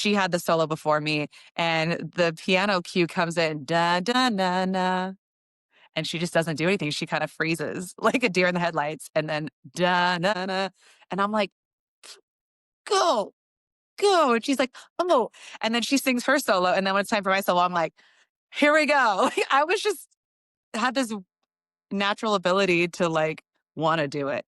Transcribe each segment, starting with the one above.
she had the solo before me, and the piano cue comes in, da da na na, and she just doesn't do anything. She kind of freezes like a deer in the headlights, and then da na na, and I'm like, go, go, and she's like, oh, and then she sings her solo, and then when it's time for my solo, I'm like, here we go. I was just had this natural ability to like want to do it.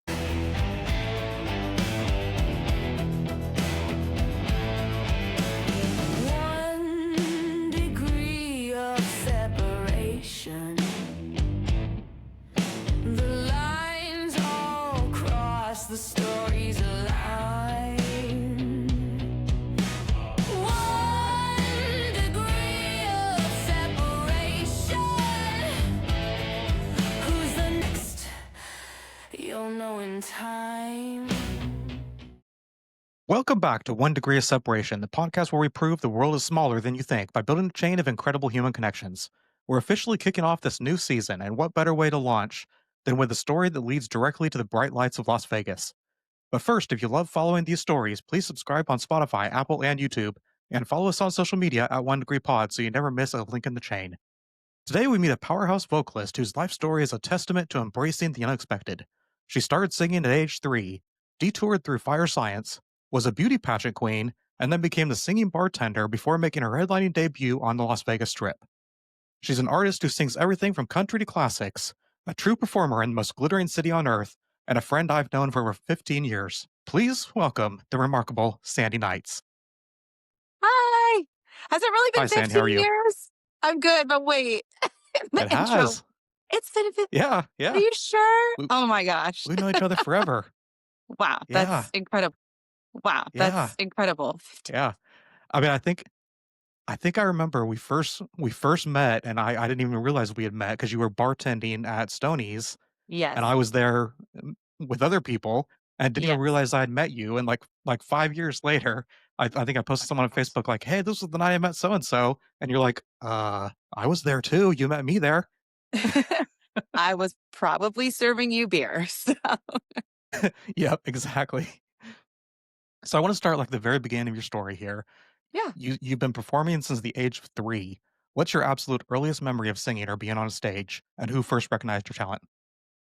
One degree of separation. The lines all cross, the stories align. One degree of separation. Who's the next? You'll know in time. Welcome back to One Degree of Separation, the podcast where we prove the world is smaller than you think by building a chain of incredible human connections. We're officially kicking off this new season, and what better way to launch than with a story that leads directly to the bright lights of Las Vegas. But first, if you love following these stories, please subscribe on Spotify, Apple, and YouTube, and follow us on social media at One Degree Pod so you never miss a link in the chain. Today, we meet a powerhouse vocalist whose life story is a testament to embracing the unexpected. She started singing at age 3, detoured through fire science, was a beauty pageant queen, and then became the singing bartender before making her headlining debut on the Las Vegas Strip. She's an artist who sings everything from country to classics, a true performer in the most glittering city on earth, and a friend I've known for over 15 years. Please welcome the remarkable Sandy Knights. Hi. Has it really Hi, been Sandy. How are 15 you? years? I'm good, but wait. The It intro. has. It's been 15. Yeah, Are yeah. you sure? We, Oh my gosh. we've known each other forever. Wow, Yeah, that's incredible. Wow, yeah, that's incredible. 15. yeah. I mean, I think I remember we first met, and I didn't even realize we had met because you were bartending at Stoney's, and I Yes. was there with other people, and didn't even Yes. realize I had met you. And like 5 years later, I think I posted someone on Facebook like, "Hey, this was the night I met so and so," and you're like, I was there too. You met me there." I was probably serving you beer. So. Yep, exactly. So I want to start like the very beginning of your story here. Yeah. You've been performing since the age of 3. What's your absolute earliest memory of singing or being on a stage, and who first recognized your talent?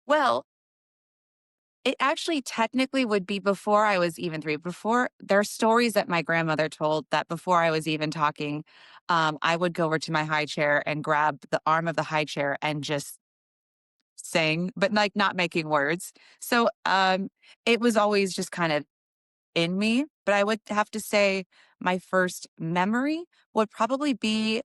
Well, it actually technically would be before I was even 3. Before there are stories that my grandmother told that before I was even talking, I would go over to my high chair and grab the arm of the high chair and just sing, but like not making words. So it was always just kind of in me. But I would have to say my first memory would probably be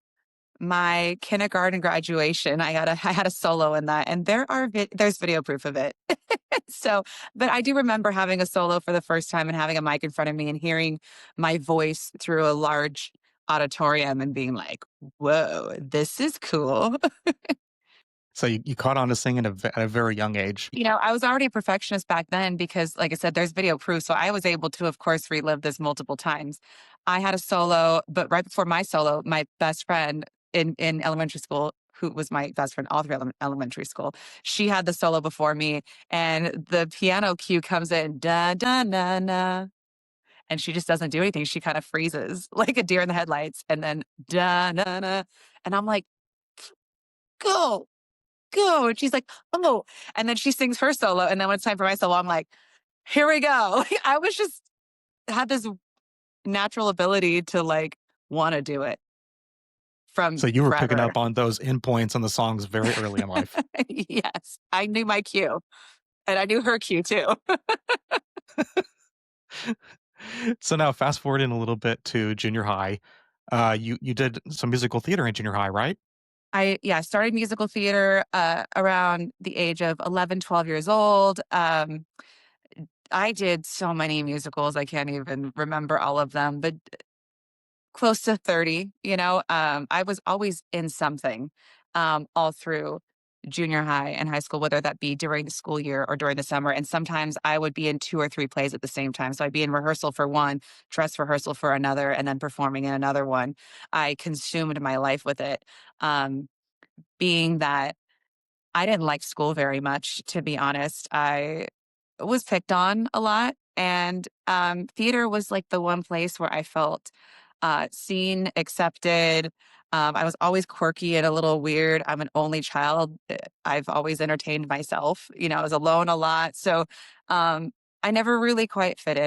my kindergarten graduation. I had a solo in that, and there's video proof of it. So, but I do remember having a solo for the first time and having a mic in front of me and hearing my voice through a large auditorium and being like, "Whoa, this is cool." So you caught on to singing at a very young age. I was already a perfectionist back then because, like I said, there's video proof. So I was able to, of course, relive this multiple times. I had a solo, but right before my solo, my best friend in elementary school, who was my best friend all through elementary school, she had the solo before me, and the piano cue comes in, da da na na, and she just doesn't do anything. She kind of freezes like a deer in the headlights, and then da na na, and I'm like, go, go. And she's like, oh. And then she sings her solo. And then when it's time for my solo, I'm like, here we go. I was just had this natural ability to like want to do it So from you were picking forever. up on those endpoints on the songs very early in life. Yes. I knew my cue and I knew her cue too. So now fast forwarding a little bit to junior high. You did some musical theater in junior high, right? I started musical theater around the age of 11, 12 years old. I did so many musicals. I can't even remember all of them, but close to 30, I was always in something, all through junior high and high school, whether that be during the school year or during the summer. And sometimes I would be in 2 or 3 plays at the same time. So I'd be in rehearsal for one, dress rehearsal for another, and then performing in another one. I consumed my life with it. Um, Being that I didn't like school very much, to be honest. I was picked on a lot, and theater was like the one place where I felt seen, accepted. I was always quirky and a little weird. I'm an only child. I've always entertained myself. I was alone a lot. So I never really quite fit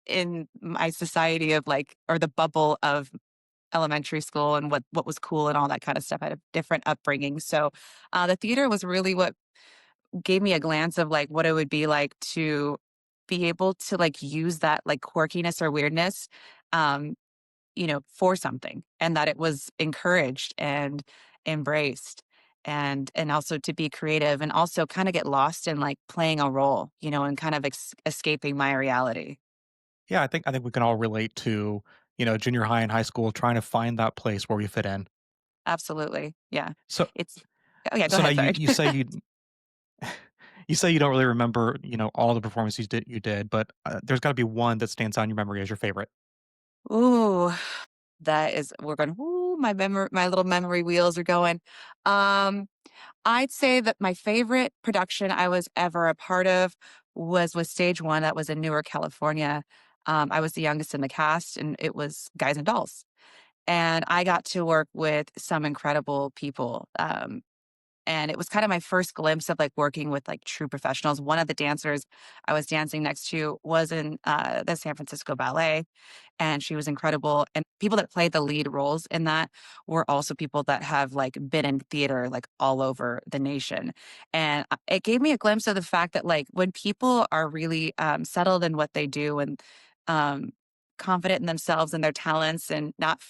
in my society of like, or the bubble of elementary school and what was cool and all that kind of stuff. I had a different upbringing. So the theater was really what gave me a glance of like what it would be like to be able to like use that like quirkiness or weirdness um for something, and that it was encouraged and embraced, and also to be creative and also kind of get lost in like playing a role, and kind of escaping my reality. Yeah, I think we can all relate to, junior high and high school trying to find that place where we fit in. Absolutely. Yeah. So It's Oh yeah, go so now ahead, you sorry. you say you say you don't really remember, all the performances you did, but there's got to be one that stands out in your memory as your favorite. Ooh, that is we're going, ooh, my little memory wheels are going. Um, I'd say that my favorite production I was ever a part of was with Stage One. That was in Newark, California. I was the youngest in the cast, and it was Guys and Dolls. And I got to work with some incredible people. And it was kind of my first glimpse of like working with like true professionals. One of the dancers I was dancing next to was in the San Francisco Ballet, and she was incredible. And people that played the lead roles in that were also people that have like been in theater like all over the nation. And it gave me a glimpse of the fact that like when people are really settled in what they do and um, confident in themselves and their talents, and not,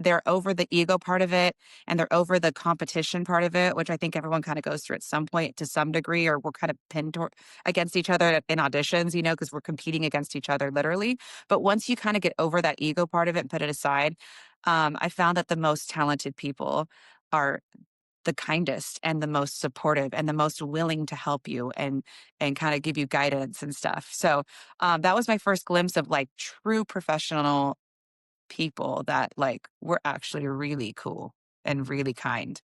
they're over the ego part of it, and they're over the competition part of it, which I think everyone kind of goes through at some point to some degree, or we're kind of pinned against each other in auditions, because we're competing against each other literally. But once you kind of get over that ego part of it and put it aside, I found that the most talented people are the kindest and the most supportive and the most willing to help you and kind of give you guidance and stuff. So that was my first glimpse of like true professional people that like were actually really cool and really kind.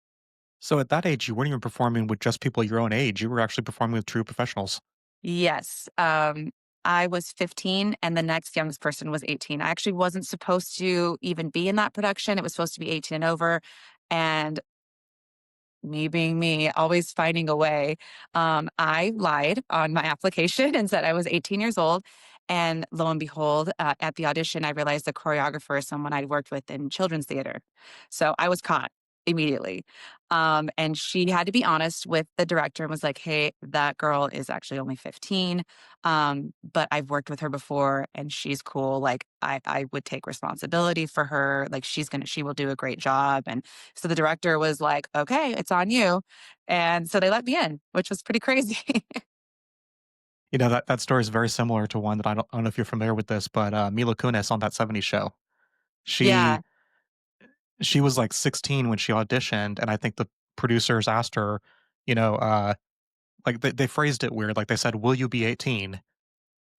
So at that age, you weren't even performing with just people your own age. You were actually performing with true professionals. Yes. I was 15 and the next youngest person was 18. I actually wasn't supposed to even be in that production. It was supposed to be 18 and over. And me being me, always finding a way. I lied on my application and said I was 18 years old. And lo and behold, at the audition, I realized the choreographer is someone I'd worked with in children's theater. So I was caught immediately. And she had to be honest with the director and was like, hey, that girl is actually only 15. But I've worked with her before and she's cool. Like I would take responsibility for her. Like she will do a great job. And so the director was like, "Okay, it's on you." And so they let me in, which was pretty crazy. That story is very similar to one that I don't know if you're familiar with this, but Mila Kunis on that '70s show. Yeah. She she was like 16 when she auditioned, and I think the producers asked her, you know, like they phrased it weird. Like they said, "Will you be 18?"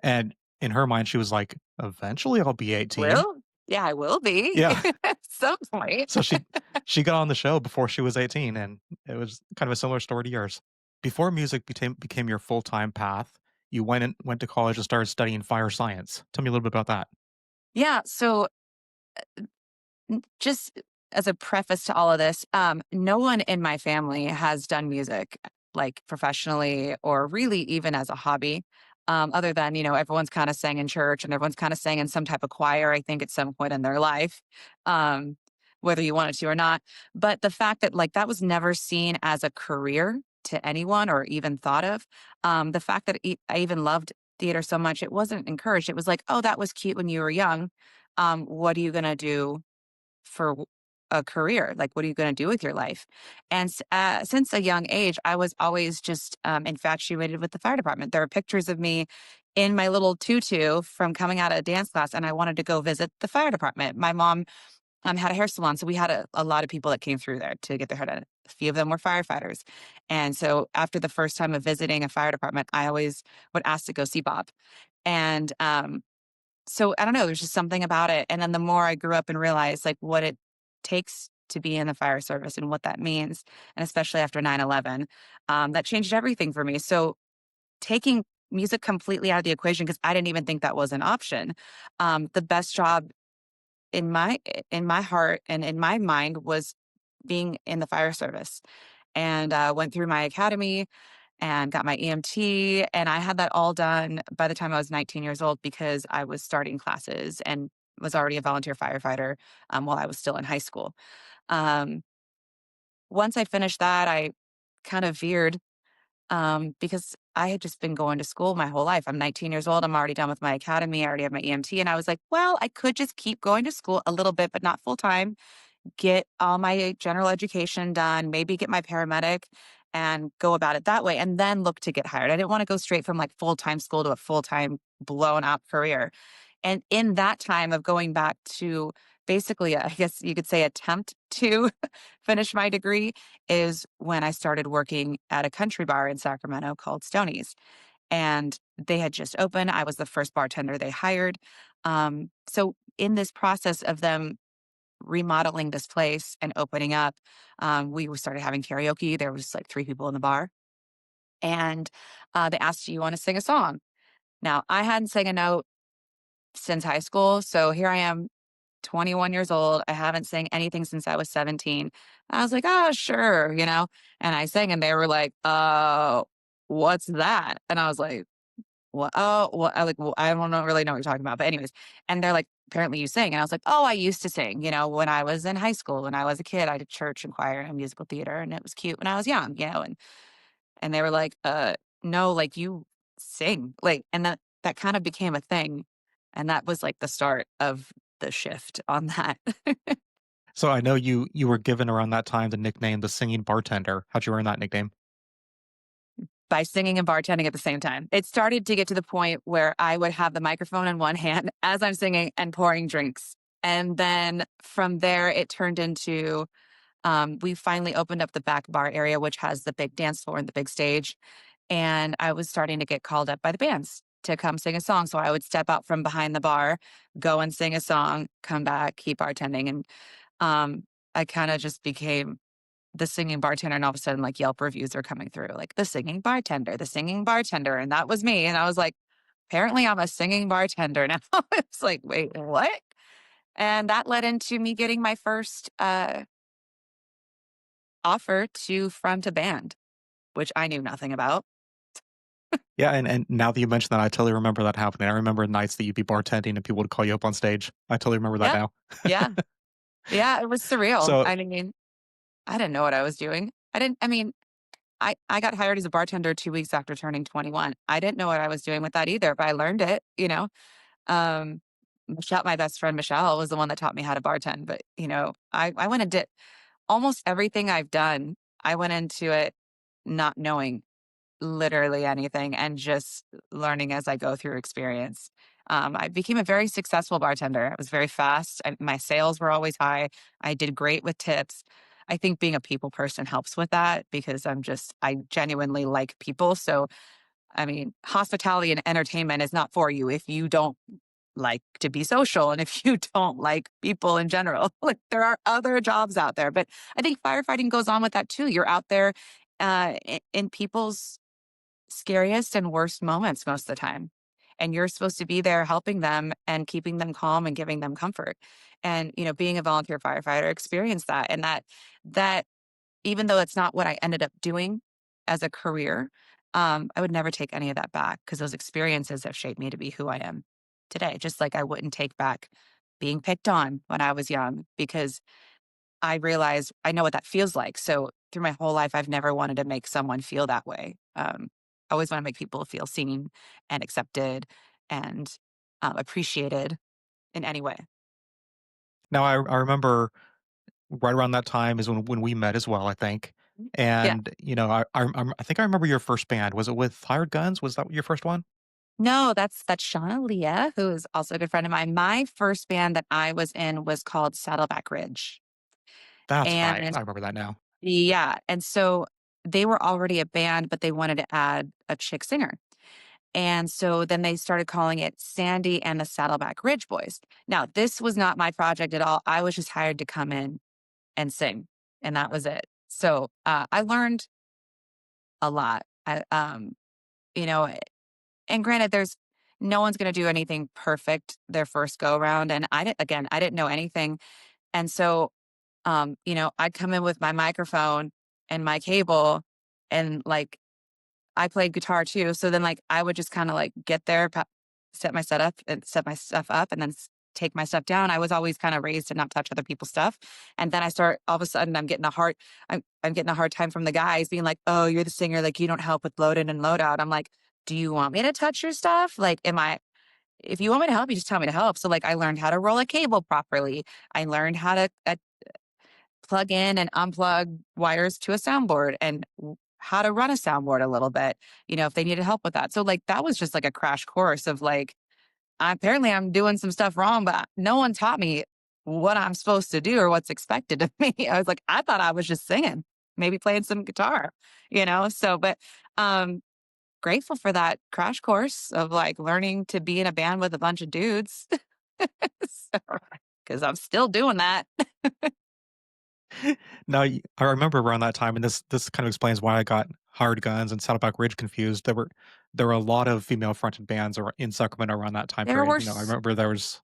And in her mind, she was like, "Eventually, I'll be 18." Will? Yeah, I will be Yeah. at some point. So she got on the show before she was 18, and it was kind of a similar story to yours. Before music became your full-time path, you went to college and started studying fire science. Tell me a little bit about that. Yeah, so just as a preface to all of this, no one in my family has done music like professionally or really even as a hobby. Other than, everyone's kind of sang in church and everyone's kind of sang in some type of choir, I think, at some point in their life, um, whether you wanted to or not. But the fact that like that was never seen as a career to anyone or even thought of, the fact that I even loved theater so much, it wasn't encouraged. It was like, oh, that was cute when you were young. What are you going to do for a career? Like, what are you going to do with your life? And since a young age, I was always just infatuated with the fire department. There are pictures of me in my little tutu from coming out of dance class, and I wanted to go visit the fire department. My mom had a hair salon, so we had a lot of people that came through there to get their hair done. A few of them were firefighters. And so after the first time of visiting a fire department, I always would ask to go see Bob. And so I don't know, there's just something about it. And then the more I grew up and realized like what it takes to be in the fire service and what that means, and especially after 9/11, that changed everything for me. So taking music completely out of the equation because I didn't even think that was an option. The best job in my heart and in my mind was being in the fire service, and went through my academy and got my EMT, and I had that all done by the time I was 19 years old because I was starting classes and was already a volunteer firefighter while I was still in high school. Um, Once I finished that, I kind of veered because I had just been going to school my whole life. I'm 19 years old. I'm already done with my academy. I already have my EMT. And I was like, well, I could just keep going to school a little bit, but not full time, get all my general education done, maybe get my paramedic and go about it that way, and then look to get hired. I didn't want to go straight from like full time school to a full time blown out career. And in that time of going back to basically, I guess you could say, attempt to finish my degree is when I started working at a country bar in Sacramento called Stoney's. And they had just opened. I was the first bartender they hired. So, in this process of them remodeling this place and opening up, started having karaoke. There was like three people in the bar. And they asked, "Do you want to sing a song?" Now, I hadn't sang a note since high school. So here I am, 21 years old. I haven't sang anything since I was 17. I was like, oh, sure, and I sang and they were like, what's that? And I was like, what? Oh, what? I like, well, I don't know, really know what you're talking about. But anyways, and they're like, apparently you sing. And I was like, oh, I used to sing, when I was in high school, when I was a kid, I did church and choir and musical theater and it was cute when I was young, and they were like, no, like you sing. Like, and that kind of became a thing. And that was like the start of the shift on that. So I know you were given around that time the nickname the singing bartender. How'd you earn that nickname? By singing and bartending at the same time. It started to get to the point where I would have the microphone in one hand as I'm singing and pouring drinks. And then from there, it turned into we finally opened up the back bar area, which has the big dance floor and the big stage. And I was starting to get called up by the bands to come sing a song. So I would step out from behind the bar, go and sing a song, come back, keep bartending. And um, I kind of just became the singing bartender. And all of a sudden, like Yelp reviews are coming through, like the singing bartender, the singing bartender. And that was me. And I was like, apparently I'm a singing bartender now. It's like, wait, what? And that led into me getting my first offer to front a band, which I knew nothing about. Yeah, and now that you mentioned that, I totally remember that happening. I remember nights that you'd be bartending and people would call you up on stage. I totally remember that Yeah. now. Yeah. Yeah. It was surreal. So I mean, I didn't know what I was doing. I mean, I got hired as a bartender 2 weeks after turning 21. I didn't know what I was doing with that either, but I learned it. Um, Michelle, my best friend Michelle, was the one that taught me how to bartend. But, I went and did almost everything I've done. I went into it not knowing literally anything and just learning as I go through experience. I became a very successful bartender. I was very fast. My sales were always high. I did great with tips. I think being a people person helps with that because I genuinely like people. So, I mean, hospitality and entertainment is not for you if you don't like to be social and if you don't like people in general. Like, there are other jobs out there, but I think firefighting goes on with that too. You're out there in people's scariest and worst moments most of the time. And you're supposed to be there helping them and keeping them calm and giving them comfort. And, being a volunteer firefighter, experienced that. And that even though it's not what I ended up doing as a career, I would never take any of that back because those experiences have shaped me to be who I am today. Just like I wouldn't take back being picked on when I was young because I realized I know what that feels like. So through my whole life, I've never wanted to make someone feel that way. I always want to make people feel seen and accepted and appreciated in any way. now I remember right around that time is when we met as well, I think. Yeah. And I think I remember your first band. Was it with Hired Guns? Was that your first one? No, that's Shauna Leah, who is also a good friend of mine. My first band that I was in was called Saddleback Ridge. That's right. And I remember that now. yeah, and so they were already a band, but they wanted to add a chick singer. And so then they started calling it Sandy and the Saddleback Ridge Boys. Now, this was not my project at all. I was just hired to come in and sing, and that was it. So I learned a lot. You know, And granted, there's no one's gonna do anything perfect their first go around, and I didn't know anything, and so, I'd come in with my microphone and my cable, and, like, I played guitar too, so then, like, I would just kinda, like, get there, set my stuff up, and then take my stuff down. I was always kinda raised to not touch other people's stuff, and then I start all of a sudden, I'm getting a hard time from the guys being like, "Oh, you're the singer, like, you don't help with load in and load out." I'm like, "Do you want me to touch your stuff? Like, am I if you want me to help, you just tell me to help." So, like, I learned how to roll a cable properly. I learned how to, plug in and unplug wires to a soundboard and how to run a soundboard a little bit, if they needed help with that. So like that was just like a crash course of like apparently I'm doing some stuff wrong, but no one taught me what I'm supposed to do or what's expected of me. I was like, I thought I was just singing, maybe playing some guitar, So, but um, grateful for that crash course of like learning to be in a band with a bunch of dudes. So, because I'm still doing that. Now, I remember around that time, and this kind of explains why I got Hired Guns and Saddleback Ridge confused. There were a lot of female fronted bands in Sacramento around that time There period. were I remember there was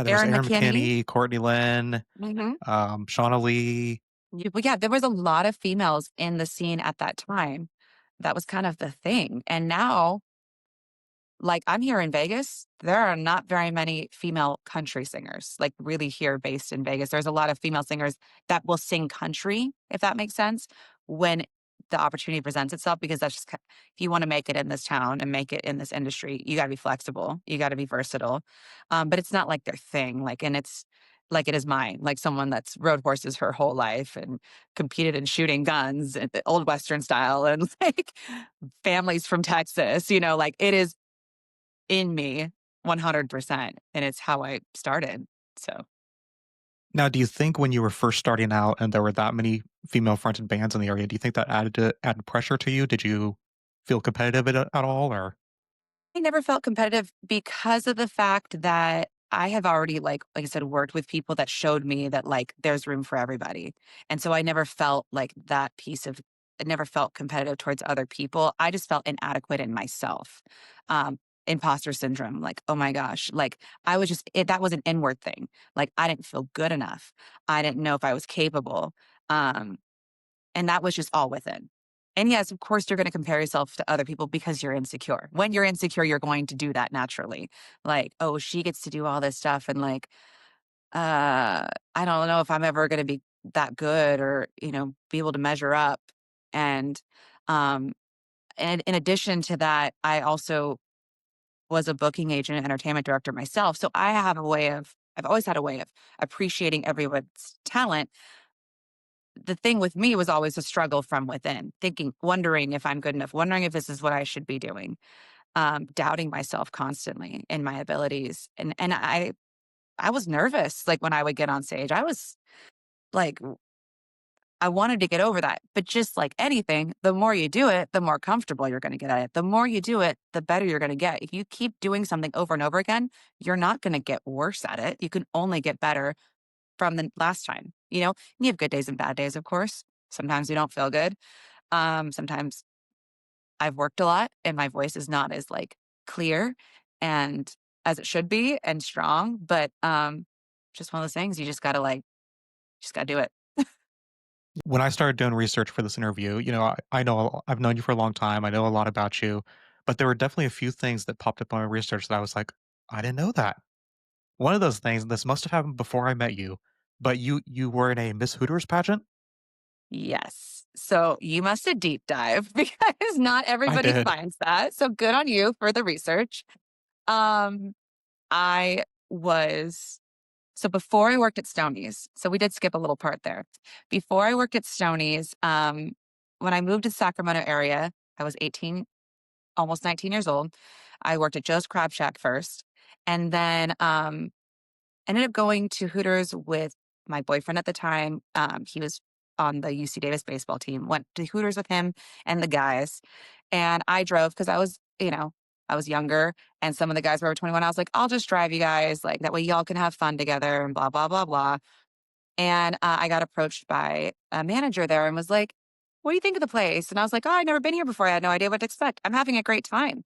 Aaron Aaron McKinney. McKinney, Courtney Lynn, Mhm. Shauna Lee. Yeah, there was a lot of females in the scene at that time. That was kind of the thing. And now, like, I'm here in Vegas, there are not very many female country singers, like, really here based in Vegas. There's a lot of female singers that will sing country, if that makes sense, when the opportunity presents itself, because that's just if you wanna make it in this town and make it in this industry, you gotta be flexible, you gotta be versatile. But it's not like their thing, like, and it's like it is mine, like someone that's rode horses her whole life and competed in shooting guns at the old Western style and, like, families from Texas, like, it is in me 100%, and it's how I started, so Now, do you think when you were first starting out and there were that many female fronted bands in the area, do you think that added pressure to you? Did you feel competitive at all, or I never felt competitive because of the fact that I have already, like I said, worked with people that showed me that, like, there's room for everybody, and so I never felt like that piece of I never felt competitive towards other people. I just felt inadequate in myself. Imposter syndrome, like, "Oh my gosh," like, I was just that was an inward thing, like, I didn't feel good enough. I didn't know if I was capable, um and that was just all within. And yes, of course, you're going to compare yourself to other people because you're insecure. When you're insecure, you're going to do that naturally. Like, oh, she gets to do all this stuff. And like, I don't know if I'm ever going to be that good or, be able to measure up. And, um, and in addition to that, I also was a booking agent and entertainment director myself. So I've always had a way of appreciating everyone's talent. The thing with me was always a struggle from within, wondering if I'm good enough, wondering if this is what I should be doing, doubting myself constantly in my abilities. And I was nervous, like when I would get on stage. I was like, I wanted to get over that. But just like anything, the more you do it, the more comfortable you're going to get at it. The more you do it, the better you're going to get. If you keep doing something over and over again, you're not going to get worse at it. You can only get better from the last time, And you have good days and bad days, of course. Sometimes you don't feel good. Sometimes I've worked a lot and my voice is not as like clear and as it should be and strong, but just one of those things you just gotta do it. when I started doing research for this interview, I know I've known you for a long time. I know a lot about you, but there were definitely a few things that popped up on my research that I was like, I didn't know that. One of those things, and this must have happened before I met you, but you were in a Miss Hooters pageant? Yes. So you must have deep dive because not I everybody did. finds that. So good on you for the research. Um, I was So before I worked at Stoney's, so we did skip a little part there. Before I worked at Stoney's, when I moved to the Sacramento area, I was 18, almost 19 years old. I worked at Joe's Crab Shack first, and then ended up going to Hooters with my boyfriend at the time. He was on the UC Davis baseball team. Went to Hooters with him and the guys, and I drove because I was younger, and some of the guys were over 21. I was like, I'll just drive you guys, like that way y'all can have fun together, and blah blah blah blah. And I got approached by a manager there and was like, what do you think of the place? And I was like, oh, I've never been here before. I had no idea what to expect. I'm having a great time.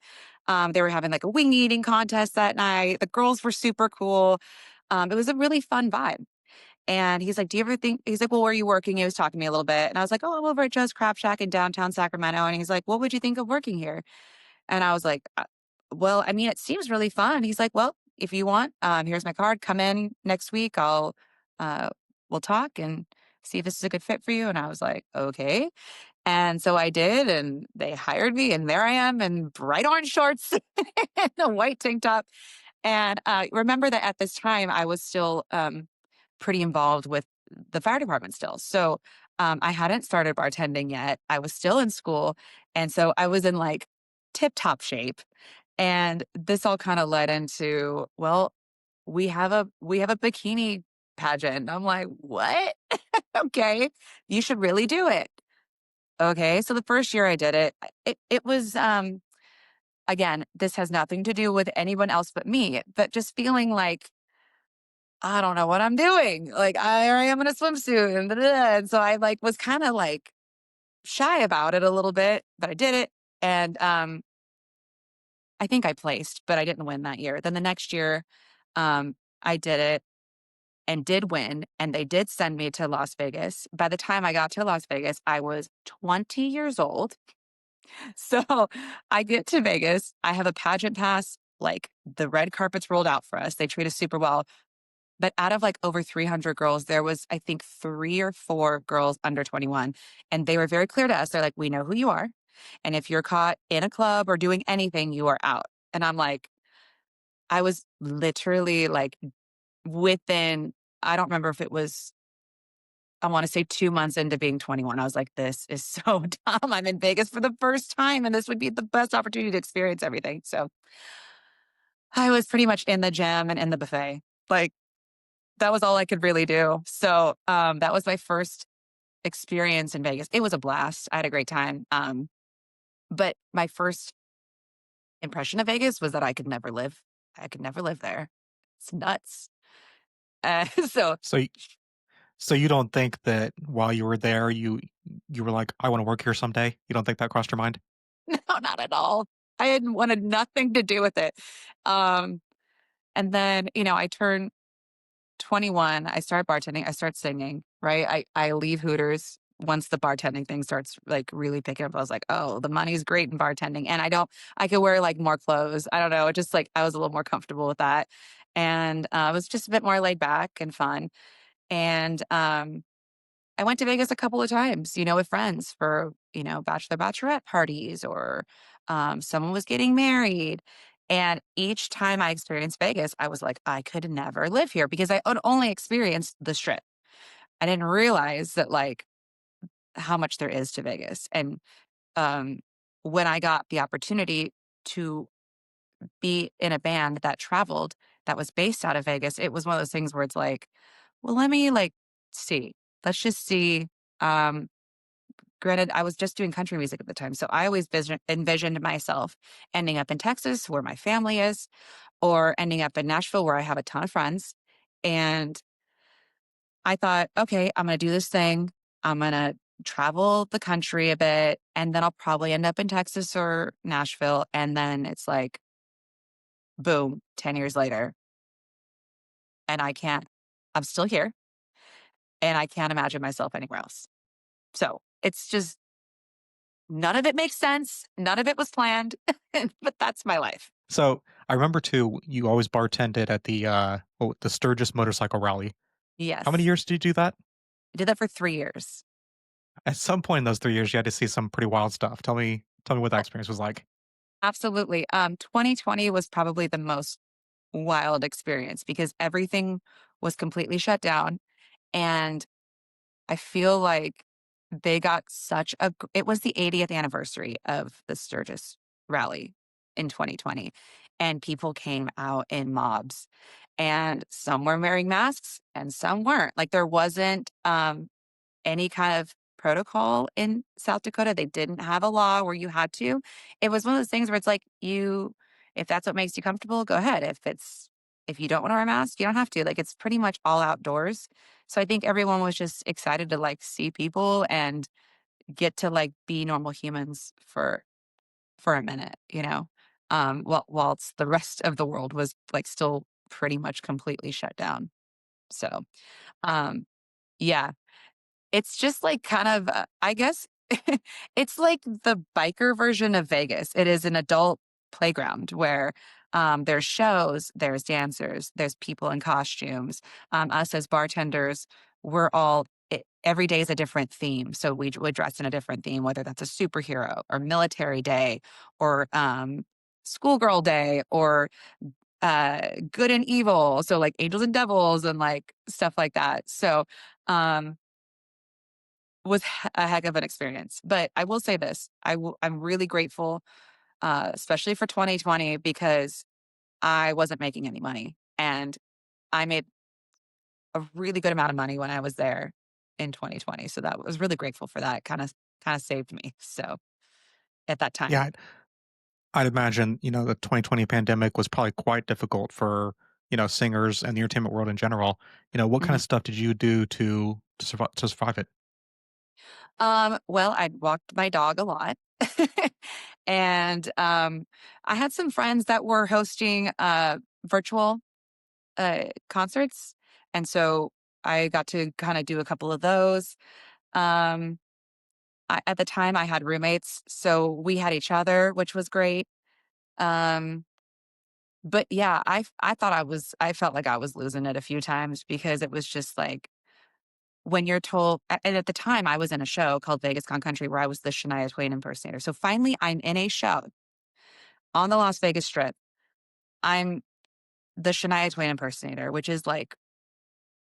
They were having like a wing eating contest that night. The girls were super cool. It was a really fun vibe. And he's like, do you ever think, he's like, well, where are you working? He was talking to me a little bit. And I was like, oh, I'm over at Joe's Crab Shack in downtown Sacramento. And he's like, what would you think of working here? And I was like, well, I mean, it seems really fun. He's like, well, if you want, here's my card. Come in next week. Uh, we'll talk and see if this is a good fit for you. And I was like, okay. And so I did, and they hired me, and there I am in bright orange shorts and a white tank top. And remember that at this time, I was still pretty involved with the fire department still. So I hadn't started bartending yet. I was still in school. And so I was in like tip top shape. And this all kind of led into, well, we have a bikini pageant. I'm like, what? Okay, you should really do it. Okay, so the first year I did it, it was again, this has nothing to do with anyone else but me, but just feeling like I don't know what I'm doing. Like I am in a swimsuit and, da, da, da. And so I like was kind of like shy about it a little bit, but I did it. And I think I placed, but I didn't win that year. Then the next year, I did it and did win, and they did send me to Las Vegas. By the time I got to Las Vegas, I was 20 years old. So I get to Vegas. I have a pageant pass. Like the red carpet's rolled out for us. They treat us super well. But out of like over 300 girls, there was, I think, three or four girls under 21. And they were very clear to us. They're like, we know who you are. And if you're caught in a club or doing anything, you are out. And I'm like, I was literally like within, I don't remember if it was, I want to say 2 months into being 21. I was like, this is so dumb. I'm in Vegas for the first time, and this would be the best opportunity to experience everything. So I was pretty much in the gym and in the buffet. Like, that was all I could really do. So that was my first experience in Vegas. It was a blast. I had a great time. But my first impression of Vegas was that I could never live. I could never live there. It's nuts. So So so you don't think that while you were there, you were like, "I wanna work here someday?" You don't think that crossed your mind? no, not at all. I had wanted nothing to do with it. Um, and then, I turned 21. I start bartending. I start singing, right? I leave Hooters once the bartending thing starts like really picking up. I was like, oh, the money's great in bartending. And I could wear like more clothes. I don't know. Just like I was a little more comfortable with that. And it was just a bit more laid back and fun. And I went to Vegas a couple of times, with friends for, bachelor, bachelorette parties or someone was getting married. And each time I experienced Vegas, I was like, I could never live here because I had only experienced the strip. I didn't realize that, like, how much there is to Vegas. And um, when I got the opportunity to be in a band that traveled, that was based out of Vegas, it was one of those things where it's like, well, let me like see. Let's just see. Um, Granted, I was just doing country music at the time, so I always envisioned myself ending up in Texas, where my family is, or ending up in Nashville, where I have a ton of friends. And I thought, okay, I'm going to do this thing. I'm going to travel the country a bit, and then I'll probably end up in Texas or Nashville. And then it's like, boom, 10 years later, and I'm still here, and I can't imagine myself anywhere else. So it's just none of it makes sense. None of it was planned, but that's my life. So, I remember too, you always bartended at the Sturgis motorcycle rally. How many Yes. years did you do that? I did that for 3 years. At some point in those 3 years, you had to see some pretty wild stuff. Tell me what that Oh, experience was like. absolutely. 2020 was probably the most wild experience because everything was completely shut down, and I feel like they got it was the 80th anniversary of the Sturgis rally in 2020, and people came out in mobs, and some were wearing masks and some weren't. Like, there wasn't, any kind of protocol in South Dakota. They didn't have a law where you had to. It was one of those things where it's like if that's what makes you comfortable, go ahead. If you don't want to wear a mask, you don't have to. Like, it's pretty much all outdoors. So I think everyone was just excited to like see people and get to like be normal humans for a minute, you know? Whilst the rest of the world was like still pretty much completely shut down. So, um, yeah, it's just like kind of, I guess it's like the biker version of Vegas. It is an adult playground where there's shows, there's dancers, there's people in costumes. Us as bartenders, we're all, every day is a different theme. So we would dress in a different theme, whether that's a superhero or military day or schoolgirl day or good and evil. So like angels and devils and like stuff like that. So, um, was a heck of an experience. But I will say this, I'm really grateful, especially for 2020 because I wasn't making any money, and I made a really good amount of money when I was there in 2020. So that was really grateful for that. Kind of saved me. So at that time. Yeah, I'd imagine, the 2020 pandemic was probably quite difficult for, singers and the entertainment world in general. What kind Mhm. of stuff did you do to survive it? Well, I walked my dog a lot. And I had some friends that were hosting virtual concerts. And so I got to kind of do a couple of those. Um, at the time, I had roommates, so we had each other, which was great. Um, but yeah, I thought I felt like I was losing it a few times because it was just like when you're told, and at the time I was in a show called Vegas Con Country where I was the Shania Twain impersonator. So finally, I'm in a show on the Las Vegas Strip. I'm the Shania Twain impersonator, which is like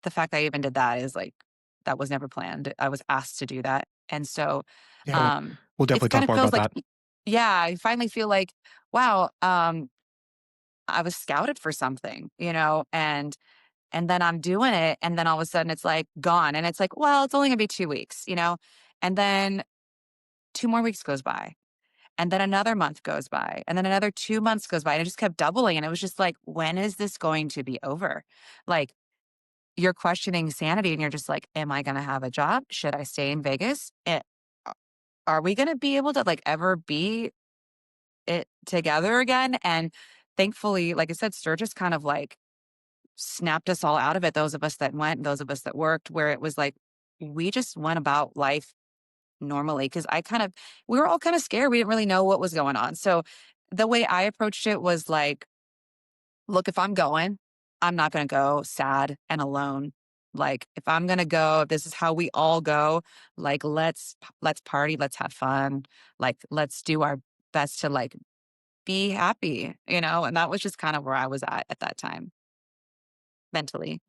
the fact I even did that is like that was never planned. I was asked to do that. And so Yeah, um we'll it's definitely kind talk of more feels about like that. yeah, I finally feel like, wow, I was scouted for something, and then I'm doing it and then all of a sudden it's like gone. And it's like, well, it's only gonna be 2 weeks, And then 2 more weeks goes by. And then another month goes by. And then another 2 months goes by. And it just kept doubling. And it was just like, when is this going to be over? Like you're questioning sanity and you're just like, am I going to have a job? Should I stay in Vegas? Are we going to be able to like ever be it together again? And thankfully, like I said, Sturgis kind of like snapped us all out of it. Those of us that went, those of us that worked, where it was like, we just went about life normally. Cause we were all kind of scared. We didn't really know what was going on. So the way I approached it was like, look, if I'm going, I'm not going to go sad and alone. Like if I'm going to go, if this is how we all go, like let's party, let's have fun. Like let's do our best to like be happy, And that was just kind of where I was at that time mentally.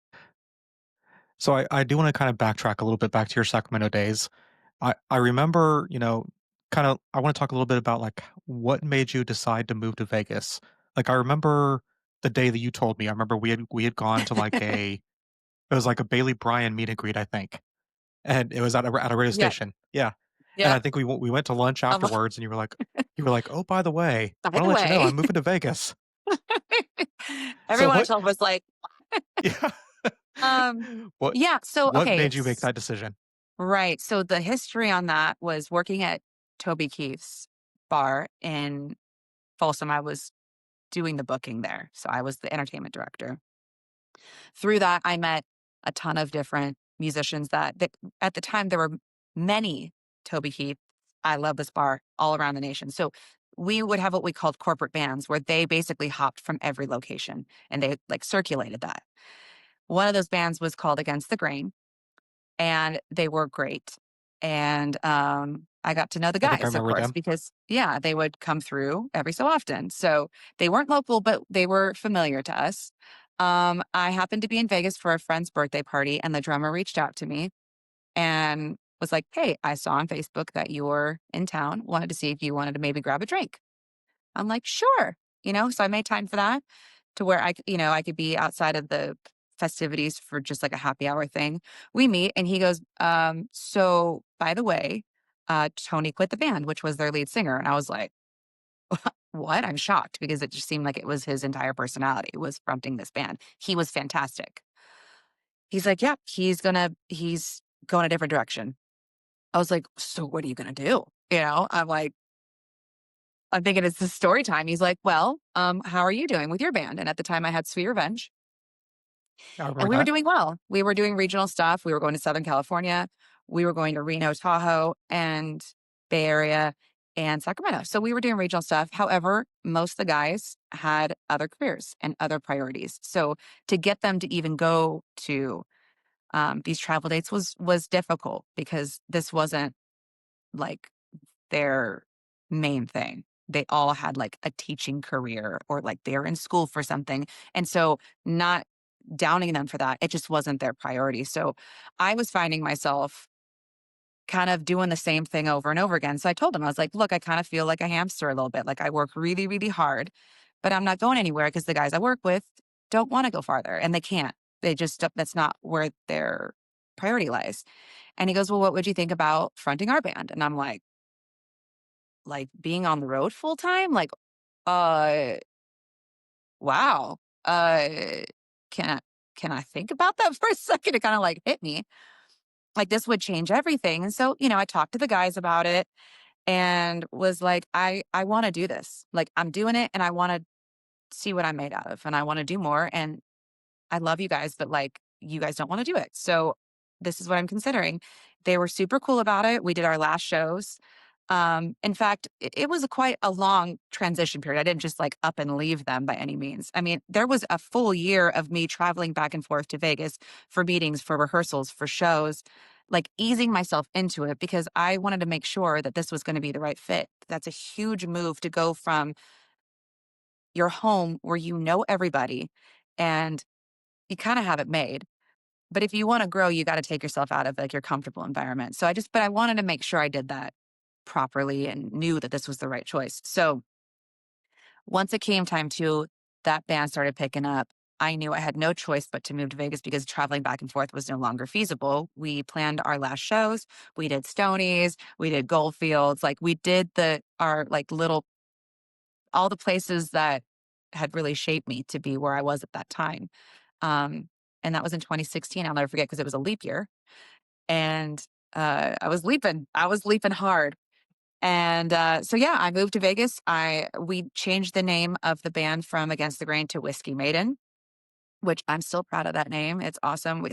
So I do want to kind of backtrack a little bit back to your Sacramento days. I remember, kind of I want to talk a little bit about like what made you decide to move to Vegas. Like I remember the day that you told me. I remember we had gone to like it was like a Bailey Bryan meet and greet, I think. And it was at a radio Yep. station. Yeah. And I Yep. think we went to lunch Um, afterwards and you were like, "Oh, by the way, by I want the to let you know way, I'm moving to Vegas." So everyone I told was like, yeah. um, what yeah. So, what okay. made you make that decision? Right. So the history on that was working at Toby Keith's bar in Folsom. I was doing the booking there. So I was the entertainment director. Through that, I met a ton of different musicians that at the time there were many Toby Keith. I love this bar all around the nation. So we would have what we called corporate bands where they basically hopped from every location and they like circulated that. One of those bands was called Against the Grain and they were great. And I got to know the I think I guys, of remember course, them. because yeah, they would come through every so often. So they weren't local, but they were familiar to us. I happened to be in Vegas for a friend's birthday party, and the drummer reached out to me and was like, "Hey, I saw on Facebook that you were in town. Wanted to see if you wanted to maybe grab a drink." I'm like, "Sure." So I made time for that to where I could be outside of the festivities for just like a happy hour thing. We meet and he goes, so by the way, Tony quit the band, which was their lead singer. And I was like, what? I'm shocked because it just seemed like it was his entire personality was fronting this band. He was fantastic. He's like, yeah, he's going a different direction. I was like, "So what are you gonna do?" I'm like, I'm thinking it's the story time. He's like, "Well, how are you doing with your band?" And at the time I had Sweet Revenge, I and remember we were that. doing well. We were doing regional stuff. We were going to Southern California. We were going to Reno, Tahoe, and Bay Area and Sacramento. So we were doing regional stuff. However, most of the guys had other careers and other priorities. So to get them to even go to these travel dates was difficult because this wasn't like their main thing. They all had like a teaching career or like they're in school for something. And so not downing them for that, it just wasn't their priority. So I was finding myself kind of doing the same thing over and over again. So I told him, I was like, look, I kind of feel like a hamster a little bit. Like I work really, really hard, but I'm not going anywhere because the guys I work with don't want to go farther and they can't. They just, that's not where their priority lies. And he goes, well, what would you think about fronting our band? And I'm like being on the road full time? Like, uh, wow. Can I, can I think about that for a second? It kind of like hit me. Like this would change everything. And so, I talked to the guys about it and was like, I want to do this. Like I'm doing it and I want to see what I'm made out of and I want to do more. And I love you guys, but like you guys don't want to do it. So this is what I'm considering. They were super cool about it. We did our last shows. In fact, it was quite a long transition period. I didn't just like up and leave them by any means. I mean, there was a full year of me traveling back and forth to Vegas for meetings, for rehearsals, for shows, like easing myself into it because I wanted to make sure that this was going to be the right fit. That's a huge move to go from your home where you know everybody and you kind of have it made. But if you want to grow, you got to take yourself out of like your comfortable environment. But I wanted to make sure I did that properly and knew that this was the right choice. So once it came time to that band started picking up, I knew I had no choice but to move to Vegas because traveling back and forth was no longer feasible. We planned our last shows. We did Stonies, we did Goldfields, like we did our like little all the places that had really shaped me to be where I was at that time. Um, and that was in 2016. I'll never forget because it was a leap year. And I was leaping hard. And so yeah, I moved to Vegas. We changed the name of the band from Against the Grain to Whiskey Maiden, which I'm still proud of that name. It's awesome.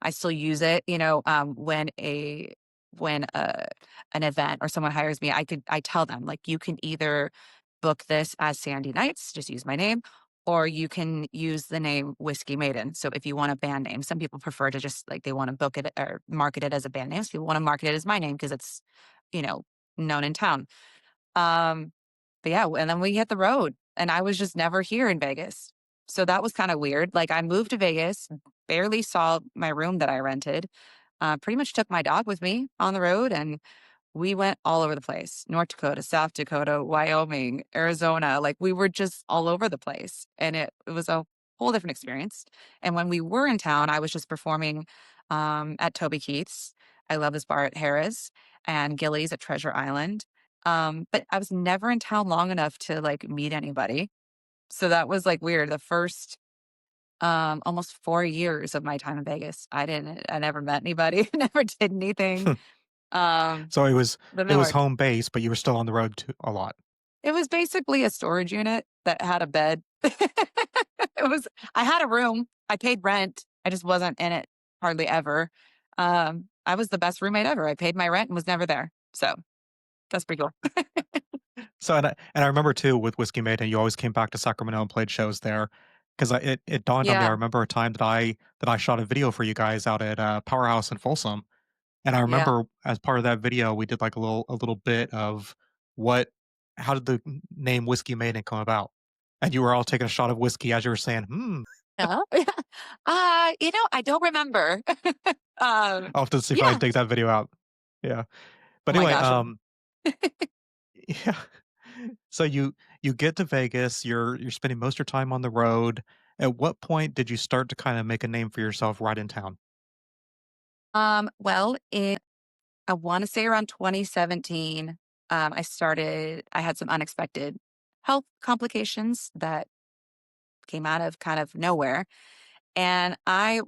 I still use it, when an event or someone hires me, I tell them like you can either book this as Sandy Nights, just use my name, or you can use the name Whiskey Maiden. So if you want a band name, some people prefer to just like they want to book it or market it as a band name. So people want to market it as my name because it's, you know, known in town. Um, but yeah, and then we hit the road and I was just never here in Vegas. So that was kind of weird. Like I moved to Vegas, barely saw my room that I rented, pretty much took my dog with me on the road and we went all over the place. North Dakota, South Dakota, Wyoming, Arizona. Like we were just all over the place. And it was a whole different experience. And when we were in town, I was just performing at Toby Keith's. I love this bar at Harrah's and Gillies at Treasure Island. But I was never in town long enough to like meet anybody. So that was like weird. The first almost 4 years of my time in Vegas, I never met anybody, never did anything. Um, So but it that was worked. home base, but you were still on the road a lot. It was basically a storage unit that had a bed. I had a room. I paid rent. I just wasn't in it hardly ever. I was the best roommate ever. I paid my rent and was never there. So that's pretty cool. So and I remember too with Whiskey Maiden, you always came back to Sacramento and played shows there. Because it dawned on me. I Yeah. remember a time that I shot a video for you guys out at Powerhouse in Folsom, and I Yeah. remember as part of that video, we did like a little bit of what how did the name Whiskey Maiden come about? And you were all taking a shot of whiskey as you were saying, "Hmm." Yeah. I don't remember. um, I'll have to see if I can yeah. dig that video out. Yeah. Oh But my anyway, gosh. yeah. So you get to Vegas, you're spending most of your time on the road. At what point did you start to kind of make a name for yourself right in town? Well, I want to say around 2017, I had some unexpected health complications that came out of kind of nowhere. And I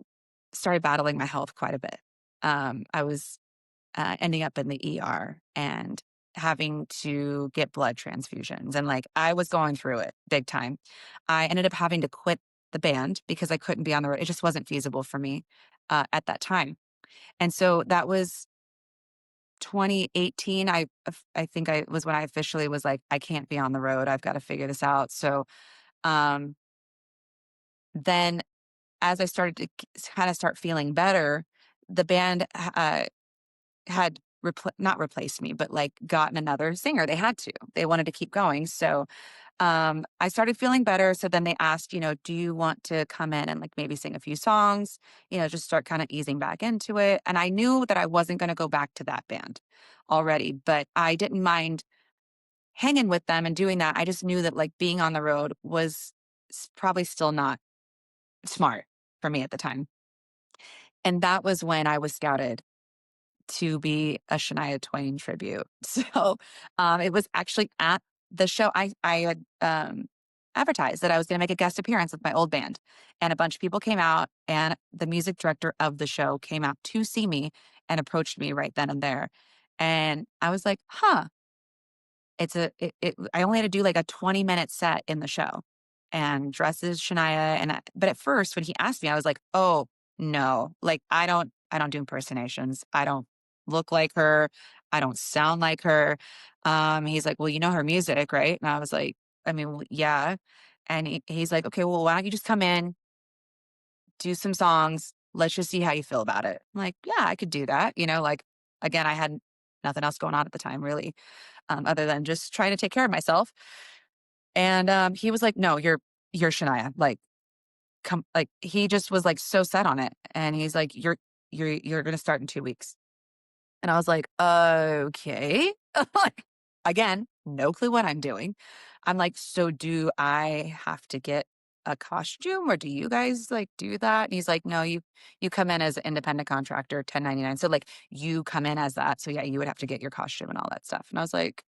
started battling my health quite a bit. I was ending up in the ER and having to get blood transfusions. And like I was going through it big time. I ended up having to quit the band because I couldn't be on the road. It just wasn't feasible for me at that time. And so that was 2018. I think I was when I officially was like, I can't be on the road. I've got to figure this out. So um, then as I started to kind of start feeling better, the band had not replaced me, but like gotten another singer. They had to. They wanted to keep going. So I started feeling better. So then they asked, do you want to come in and like maybe sing a few songs, just start kind of easing back into it. And I knew that I wasn't going to go back to that band already, but I didn't mind hanging with them and doing that. I just knew that like being on the road was probably still not smart for me at the time. And that was when I was scouted to be a Shania Twain tribute. So, it was actually at the show I had, advertised that I was gonna make a guest appearance with my old band, and a bunch of people came out, and the music director of the show came out to see me and approached me right then and there, and I was like, "Huh, I only had to do like a 20-minute set in the show and dress as Shania. But at first, when he asked me, I was like, oh, no, like I don't do impersonations. I don't look like her. I don't sound like her. He's like, well, you know her music, right? And I was like, I mean, well, yeah. And he's like, okay, well, why don't you just come in, do some songs? Let's just see how you feel about it. I'm like, yeah, I could do that. Like, again, I had nothing else going on at the time, really, other than just trying to take care of myself. And he was like, "No, you're Shania. Like, come." Like, he just was like so set on it, and he's like, "You're gonna start in 2 weeks." And I was like, "Okay." Like, again, no clue what I'm doing. I'm like, "So do I have to get a costume, or do you guys like do that?" And he's like, "No, you come in as an independent contractor, 1099. So like you come in as that. So yeah, you would have to get your costume and all that stuff." And I was like,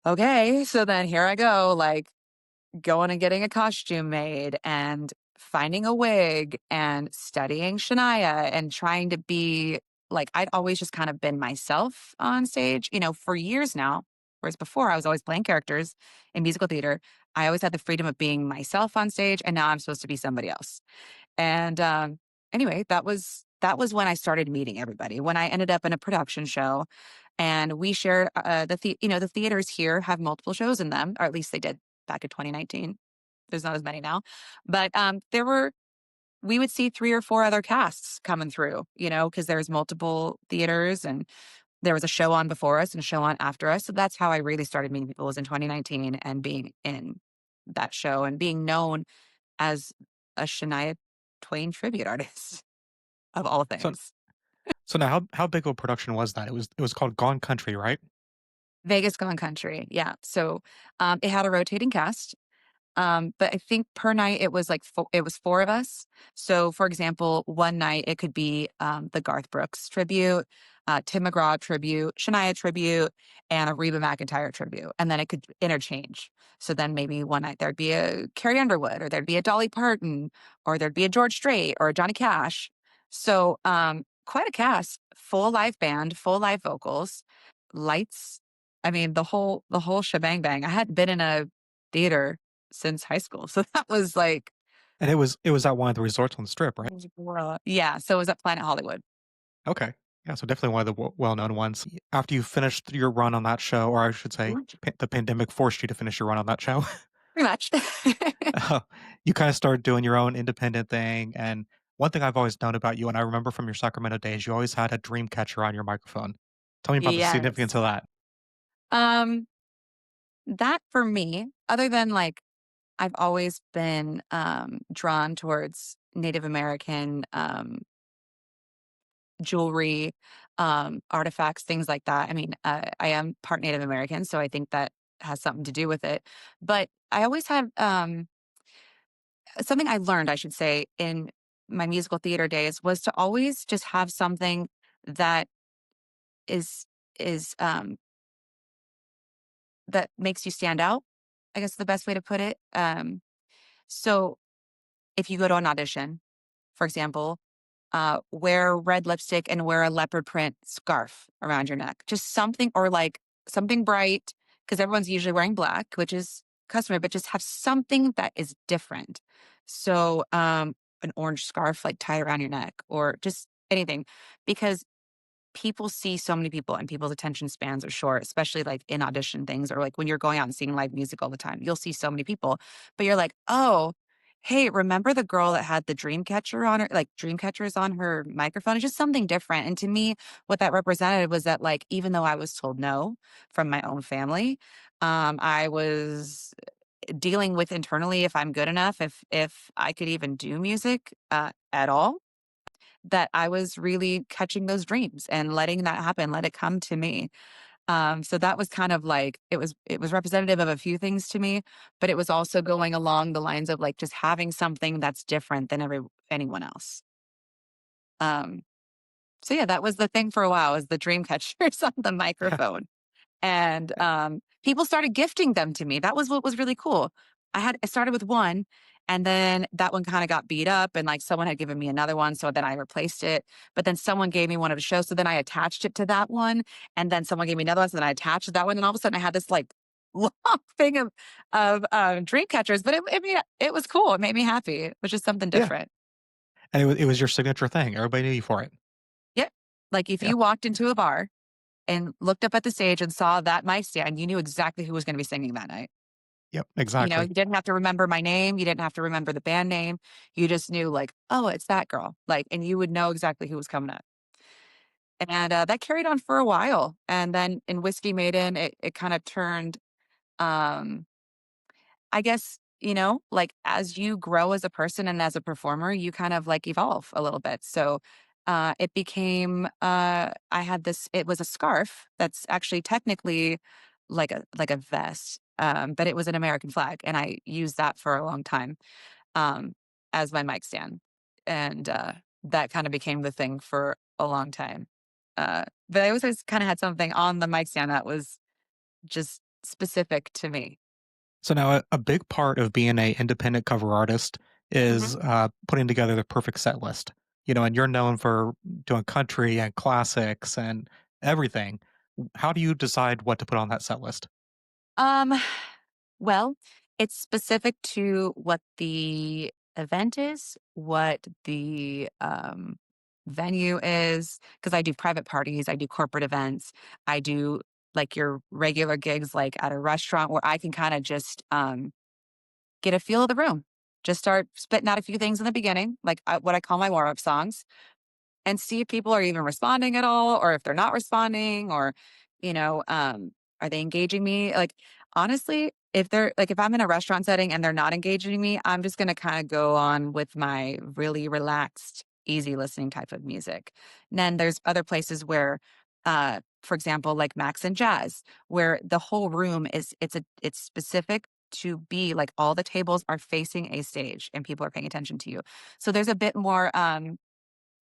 "Okay." So then here I go, like going and getting a costume made and finding a wig and studying Shania and trying to be like I'd always just kind of been myself on stage, for years now. Whereas before I was always playing characters in musical theater. I always had the freedom of being myself on stage, and now I'm supposed to be somebody else. And anyway, that was when I started meeting everybody. When I ended up in a production show, and we share the theaters here have multiple shows in them, or at least they did back in 2019. There's not as many now, but we would see 3 or 4 other casts coming through, because there's multiple theaters, and there was a show on before us and a show on after us. So that's how I really started meeting people, was in 2019 and being in that show and being known as a Shania Twain tribute artist of all So things. so now how big of a production was that? It was called Gone Country, right? Vegas Gone Country. Yeah. So it had a rotating cast. But I think per night it was like it was 4 of us. So for example, one night it could be the Garth Brooks tribute, Tim McGraw tribute, Shania tribute, and a Reba McEntire tribute. And then it could interchange. So then maybe one night there'd be a Carrie Underwood, or there'd be a Dolly Parton, or there'd be a George Strait or a Johnny Cash. So quite a cast, full live band, full live vocals, lights. I mean, the whole shebang bang. I hadn't been in a theater since high school. So that was like, And it was at one of the resorts on the Strip, right? yeah. So it was at Planet Hollywood. Okay. Yeah, so definitely one of the well-known ones. After you finished your run on that show, or I should say, the pandemic forced you to finish your run on that show. Pretty much. uh, you kind of started doing your own independent thing. And one thing I've always known about you, and I remember from your Sacramento days, you always had a dream catcher on your microphone. Tell me about the significance Yes. of that. Um, that for me, other than like I've always been drawn towards Native American jewelry, artifacts, things like that. I mean, I am part Native American, so I think that has something to do with it. But I always had something I learned, I should say, in my musical theater days was to always just have something that is is that makes you stand out. I guess the best way to put it. So if you go to an audition, for example, wear red lipstick and wear a leopard print scarf around your neck. Just something, or like something bright, because everyone's usually wearing black, which is customary, but just have something that is different. So, an orange scarf like tied around your neck, or just anything, because people see so many people and people's attention spans are short, especially like in audition things, or like when you're going out and seeing live music all the time. You'll see so many people, but you're like, oh, hey, remember the girl that had the dream catcher on her, like dream catchers on her microphone? It's just something different. And to me, what that represented was that, like, even though I was told no from my own family, I was dealing with internally if I'm good enough, if I could even do music at all, that I was really catching those dreams and letting that happen, let it come to me. So that was kind of like, it was representative of a few things to me, but it was also going along the lines of like just having something that's different than anyone else. Um, so yeah, that was the thing for a while, is the dream catchers on the Yeah. microphone. And, people started gifting them to me. That was what was really cool. I started with one, and then that one kinda got beat up, and, like, someone had given me another one, so then I replaced it, but then someone gave me one at a show, so then I attached it to that one, and then someone gave me another one, so then I attached to that one, and all of a sudden I had this, like, long thing of dream catchers, but it was cool. It made me happy. It was just something Yeah. different. And it was your signature thing. Everybody knew you for it. Yep. Like, if Yeah. you walked into a bar and looked up at the stage and saw that mic stand, you knew exactly who was gonna be singing that night. Yep. You know, Exactly. you didn't have to remember my name, you didn't have to remember the band name, you just knew, like, "Oh, it's that girl," like, and you would know exactly who was coming up. And, that carried on for a while, and then in Whiskey Maiden, it kinda turned, um I guess, like, as you grow as a person and as a performer, you kind of, like, evolve a little bit. So, it became, I had this, it was a scarf that's actually technically like a vest, but it was an American flag, and I used that for a long time, um, as my mic stand. And, that kinda became the thing for a long time. But I always kinda had something on the mic stand that was just specific to me. So now a big part of being a independent cover artist Mhm. is putting together the perfect set list. And you're known for doing country and classics and everything. How do you decide what to put on that set list? Um Well, it's specific to what the event is, what the venue is, because I do private parties, I do corporate events, I do like your regular gigs, like at a restaurant where I can kind of just get a feel of the room. Just start spitting out a few things in the beginning, like what I call my warm up songs, and see if people are even responding at all, or if they're not responding, or you know are they engaging me, like, honestly, if I'm in a restaurant setting and they're not engaging me, I'm just going to kind of go on with my really relaxed, easy listening type of music. And then there's other places where, for example, like Max and Jazz, where the whole room it's specific to be like all the tables are facing a stage and people are paying attention to you, so there's a bit more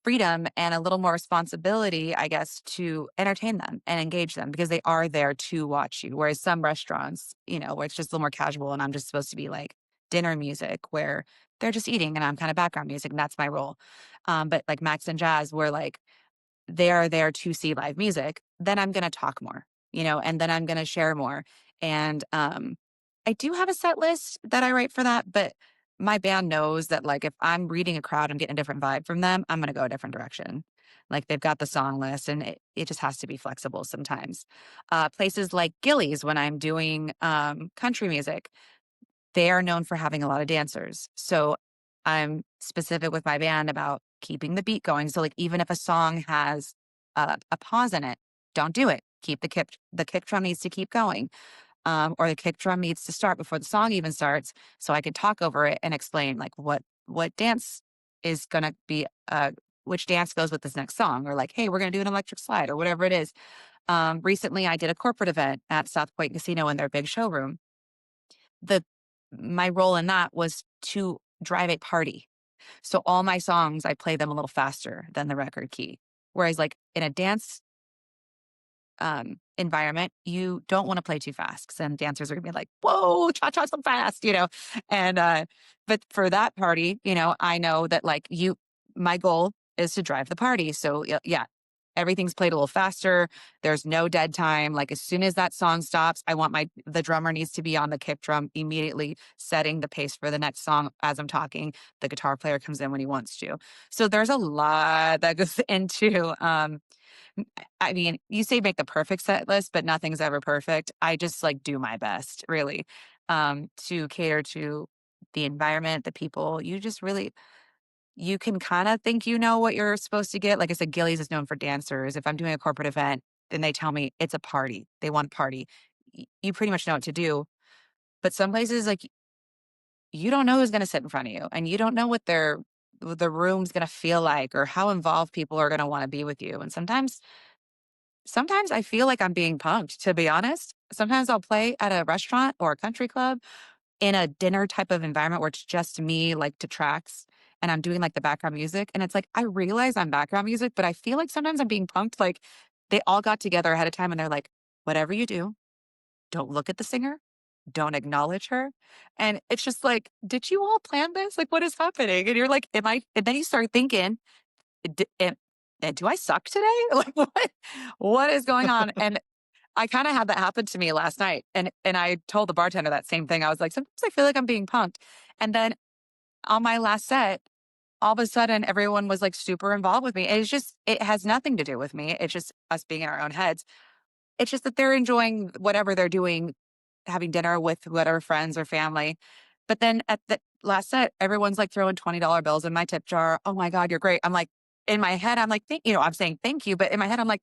freedom and a little more responsibility, I guess, to entertain them and engage them, because they are there to watch you. Whereas some restaurants, where it's just a little more casual and I'm just supposed to be like dinner music where they're just eating and I'm kind of background music and that's my role. But like Max and Jazz, where like they are there to see live music, then I'm going to talk more, and then I'm going to share more. And I do have a set list that I write for that, but my band knows that, like, if I'm reading a crowd and getting a different vibe from them, I'm going to go a different direction. Like, they've got the song list, and it just has to be flexible sometimes. Places like Gillies, when I'm doing country music, they are known for having a lot of dancers. So I'm specific with my band about keeping the beat going. So like even if a song has a pause in it, don't do it. Keep the kick drum needs to keep going, or the kick drum needs to start before the song even starts, so I can talk over it and explain like what dance is gonna be, which dance goes with this next song, or like, hey, we're gonna do an electric slide or whatever it is. Recently, I did a corporate event at South Point Casino in their big showroom. The My role in that was to drive a party. So all my songs, I play them a little faster than the record key. Whereas like in a dance environment, you don't want to play too fast, because then dancers are gonna be like, whoa, cha cha so fast, And but for that party, I know that like my goal is to drive the party. So yeah, everything's played a little faster. There's no dead time. Like as soon as that song stops, I want the drummer needs to be on the kick drum immediately, setting the pace for the next song as I'm talking. The guitar player comes in when he wants to. So there's a lot that goes into I mean, you say make the perfect set list, but nothing's ever perfect. I just like do my best, really, to cater to the environment, the people. You just really you can kind of think you know what you're supposed to get. Like I said, Gillies is known for dancers. If I'm doing a corporate event, then they tell me it's a party. They want a party. You pretty much know what to do. But some places, like you don't know who's going to sit in front of you, and you don't know what the room's going to feel like, or how involved people are going to want to be with you. And sometimes I feel like I'm being punked, to be honest. Sometimes I'll play at a restaurant or a country club in a dinner type of environment where it's just me, like to tracks, and I'm doing like the background music. And it's like, I realize I'm background music, but I feel like sometimes I'm being punked. Like they all got together ahead of time and they're like, whatever you do, don't look at the singer, don't acknowledge her. And it's just like, did you all plan this? Like, what is happening? And you're like, am I? And then you start thinking, D am do I suck today? Like, what is going on? And I kinda had that happen to me last night, and I told the bartender that same thing. I was like, "Sometimes I feel like I'm being punked." And then on my last set, all of a sudden, everyone was, like, super involved with me. And it's just it has nothing to do with me. It's just us being in our own heads. It's just that they're enjoying whatever they're doing, having dinner with whatever friends or family. But then at the last set, everyone's like throwing $20 bills in my tip jar. Oh my God, you're great. I'm like, in my head, I'm like, I'm saying thank you. But in my head, I'm like,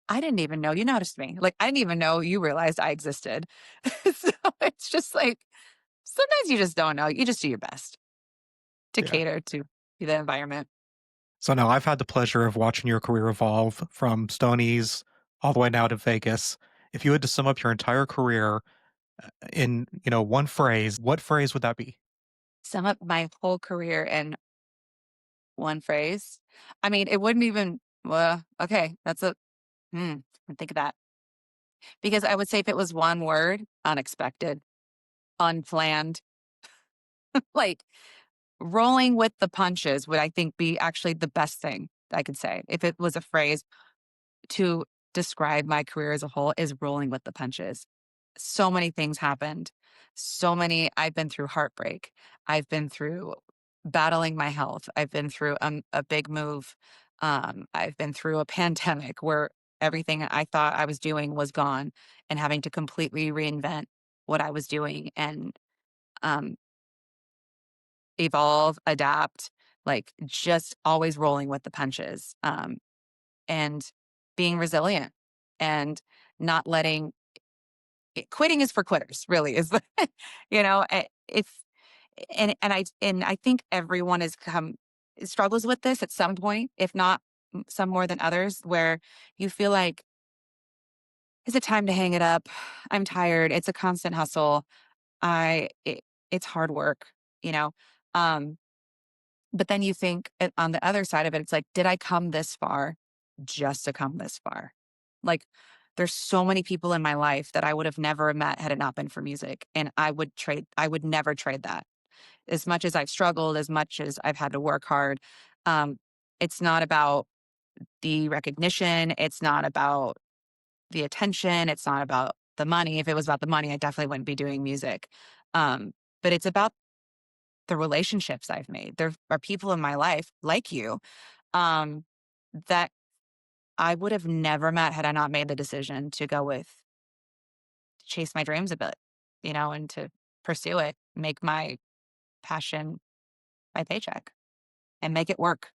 I didn't even know you noticed me. Like, I didn't even know you realized I existed. So it's just like, sometimes you just don't know. You just do your best to Yeah. cater to the environment. So now I've had the pleasure of watching your career evolve from Stonies all the way now to Vegas. If you had to sum up your entire career in, one phrase, what phrase would that be? Sum up my whole career in one phrase. I mean, it wouldn't even, well, okay, think of that. Because I would say if it was one word, unexpected, unplanned, like rolling with the punches would I think be actually the best thing I could say. If it was a phrase to describe my career as a whole is rolling with the punches. So many things happened. I've been through heartbreak. I've been through battling my health. I've been through a big move. I've been through a pandemic where everything I thought I was doing was gone and having to completely reinvent what I was doing and um, evolve, adapt, like just always rolling with the punches. And being resilient and not letting quitting is for quitters, really is the, it's and I think everyone has come struggles with this at some point, if not some more than others, where you feel like, is it time to hang it up? I'm tired. It's a constant hustle. It's hard work, you know. Um, But then you think on the other side of it, it's like, did I come this far just to come this far? Like, there's so many people in my life that I would have never met had it not been for music. And I would never trade that. As much as I've struggled, as much as I've had to work hard, um, it's not about the recognition. It's not about the attention. It's not about the money. If it was about the money, I definitely wouldn't be doing music. But it's about the relationships I've made. There are people in my life like you um, that I would have never met had I not made the decision to go with chase my dreams a bit, and to pursue it, make my passion my paycheck and make it work.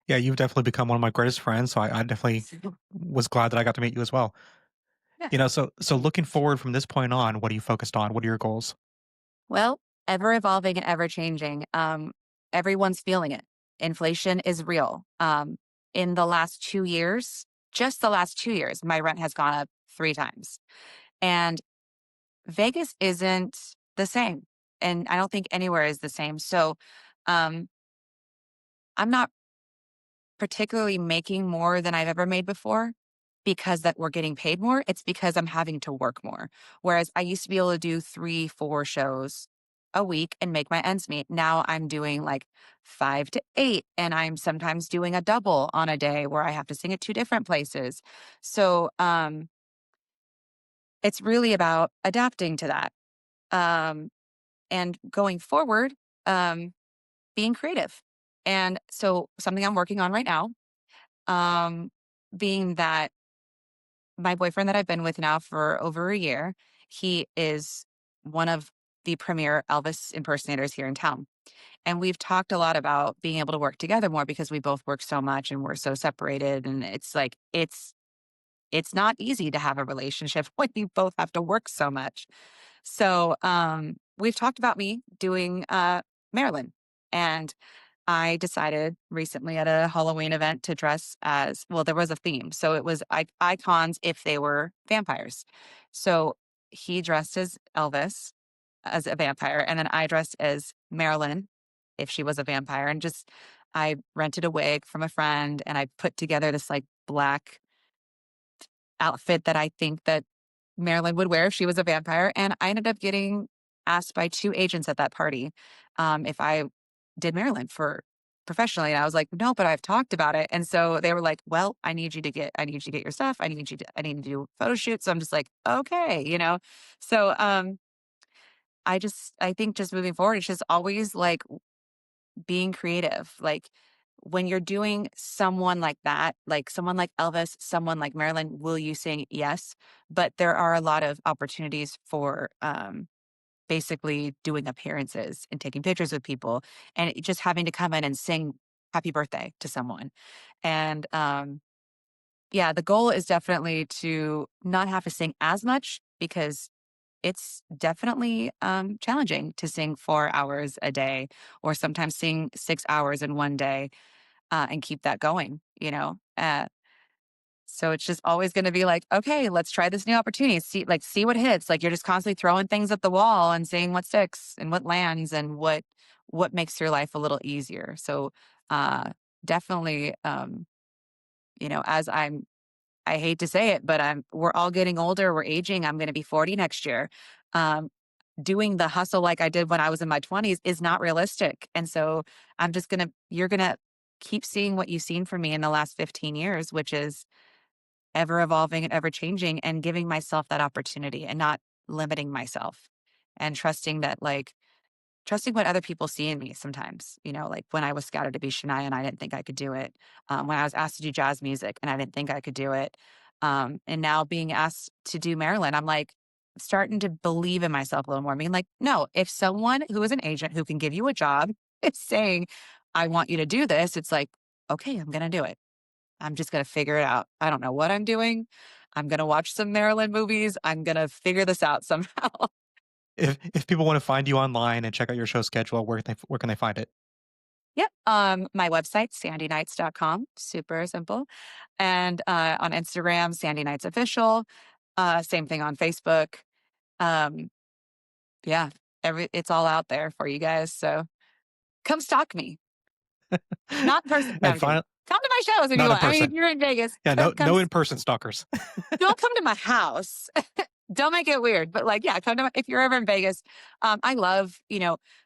Yeah, you've definitely become one of my greatest friends. So I definitely So, was glad that I got to meet you as well. yeah. So looking forward from this point on, what are you focused on? What are your goals? Well, ever evolving and ever changing. Everyone's feeling it. Inflation is real. In the last 2 years, just the last 2 years, my rent has gone up 3 times. And Vegas isn't the same, and I don't think anywhere is the same. So, um, I'm not particularly making more than I've ever made before because that we're getting paid more. It's because I'm having to work more. Whereas I used to be able to do 3, 4 shows a week and make my ends meet. Now I'm doing like 5 to 8, and I'm sometimes doing a double on a day where I have to sing at 2 different places. So, it's really about adapting to that. Um, and going forward, um, being creative. And so something I'm working on right now, um, being that my boyfriend that I've been with now for over a year, he is one of the premier Elvis impersonators here in town. And we've talked a lot about being able to work together more because we both work so much and we're so separated. And it's like, it's not easy to have a relationship when you both have to work so much. So we've talked about me doing Marilyn. And I decided recently at a Halloween event to dress as, well, there was a theme. So it was icons if they were vampires. So he dressed as Elvis as a vampire, and then I dressed as Marilyn if she was a vampire. And just, I rented a wig from a friend and I put together this like black outfit that I think that Marilyn would wear if she was a vampire. And I ended up getting asked by 2 agents at that party, if I did Marilyn for professionally. And I was like, no, but I've talked about it. And so they were like, well, I need you to get your stuff. I need to do a photo shoot. So I'm just like, okay, you know? So, I think just moving forward, it's just always like being creative. Like when you're doing someone like that, like someone like Elvis, someone like Marilyn, will you sing? Yes. But there are a lot of opportunities for basically doing appearances and taking pictures with people and just having to come in and sing happy birthday to someone. And yeah, the goal is definitely to not have to sing as much because it's definitely challenging to sing 4 hours a day or sometimes sing 6 hours in one day and keep that going, you know? So it's just always going to be like, okay, let's try this new opportunity. See what hits. Like you're just constantly throwing things at the wall and seeing what sticks and what lands and what makes your life a little easier. So uh, definitely, as I hate to say it, but we're all getting older. We're aging. I'm going to be 40 next year. Um, Doing the hustle like I did when I was in my 20s is not realistic. And so you're going to keep seeing what you've seen from me in the last 15 years, which is ever evolving and ever changing and giving myself that opportunity and not limiting myself and trusting what other people see in me sometimes, like when I was scouted to be Shania and I didn't think I could do it. When I was asked to do jazz music and I didn't think I could do it. And now being asked to do Maryland, I'm like starting to believe in myself a little more. Being like, no, if someone who is an agent who can give you a job is saying, I want you to do this, it's like, okay, I'm going to do it. I'm just going to figure it out. I don't know what I'm doing. I'm going to watch some Maryland movies. I'm going to figure this out somehow. If people want to find you online and check out your show schedule, where can they find it? Yep. My website, sandynights.com. Super simple. And on Instagram, Sandy Nights Official. Same thing on Facebook. Um, yeah, it's all out there for you guys. So come stalk me. Not in person. No, And I'm kidding. final, Come to my shows if you not in want. I mean, if person. you're in Vegas, Yeah, no in person stalkers. don't come to my house. Don't make it weird, but like, yeah, come to if you're ever in Vegas. I love,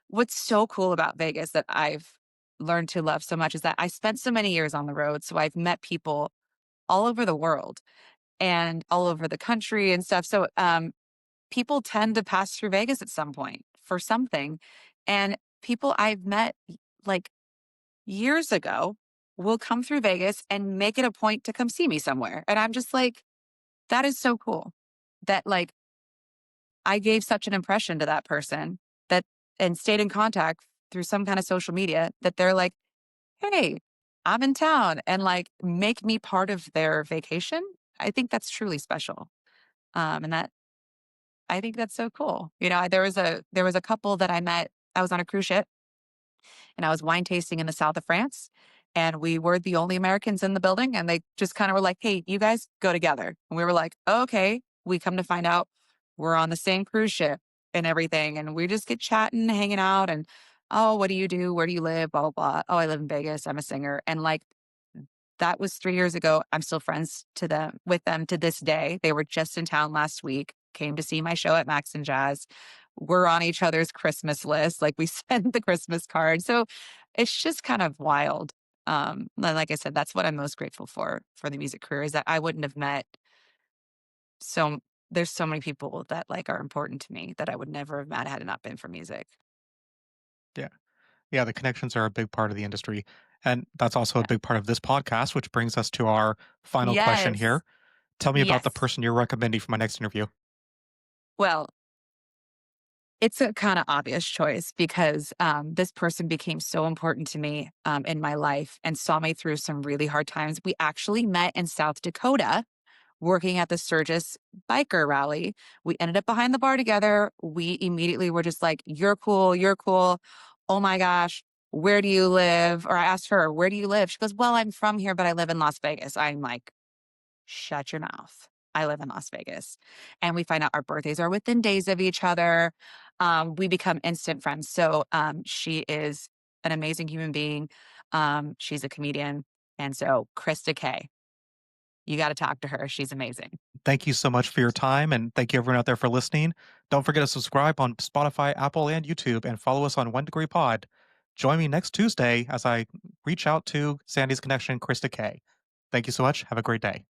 what's so cool about Vegas that I've learned to love so much is that I spent so many years on the road. So I've met people all over the world and all over the country and stuff. So people tend to pass through Vegas at some point for something. And people I've met like years ago will come through Vegas and make it a point to come see me somewhere. And I'm just like, that is so cool that like I gave such an impression to that person that and stayed in contact through some kind of social media that they're like, hey, I'm in town and like make me part of their vacation. I think that's truly special. And that I think that's so cool. There was a couple that I met. I was on a cruise ship and I was wine tasting in the south of France. And we were the only Americans in the building. And they just kind of were like, hey, you guys go together. And we were like, okay. We come to find out we're on the same cruise ship and everything. And we just get chatting, hanging out. And, oh, what do you do? Where do you live? Blah, blah, blah. Oh, I live in Vegas. I'm a singer. And like, that was 3 years ago. I'm still friends with them to this day. They were just in town last week, came to see my show at Max and Jazz. we're on each other's Christmas list, like, we send the Christmas card, so it's just kind of wild. And like I said, that's what I'm most grateful for the music career is that I wouldn't have met so there's so many people that, like, are important to me that I would never have met had it not been for music. Yeah. Yeah, the connections are a big part of the industry. And that's also a Yeah. big part of this podcast, which brings us to our final question Yes. here. Tell me about the Yes. person you're recommending for my next interview. Well, it's a kinda obvious choice because, this person became so important to me, in my life and saw me through some really hard times. We actually met in South Dakota working at the Sturgis biker rally. We ended up behind the bar together. We immediately were just like, "You're cool, you're cool. Oh my gosh, where do you live?" Or I asked her, "Where do you live?" She goes, "Well, I'm from here, but I live in Las Vegas." I'm like, "Shut your mouth. I live in Las Vegas." And we find out our birthdays are within days of each other. We become instant friends. So she is an amazing human being. She's a comedian. And so Krista K, you got to talk to her. She's amazing. Thank you so much for your time, and thank you everyone out there for listening. Don't forget to subscribe on Spotify, Apple, and YouTube, and follow us on One Degree Pod. Join me next Tuesday as I reach out to Sandy's connection, Krista K. Thank you so much. Have a great day.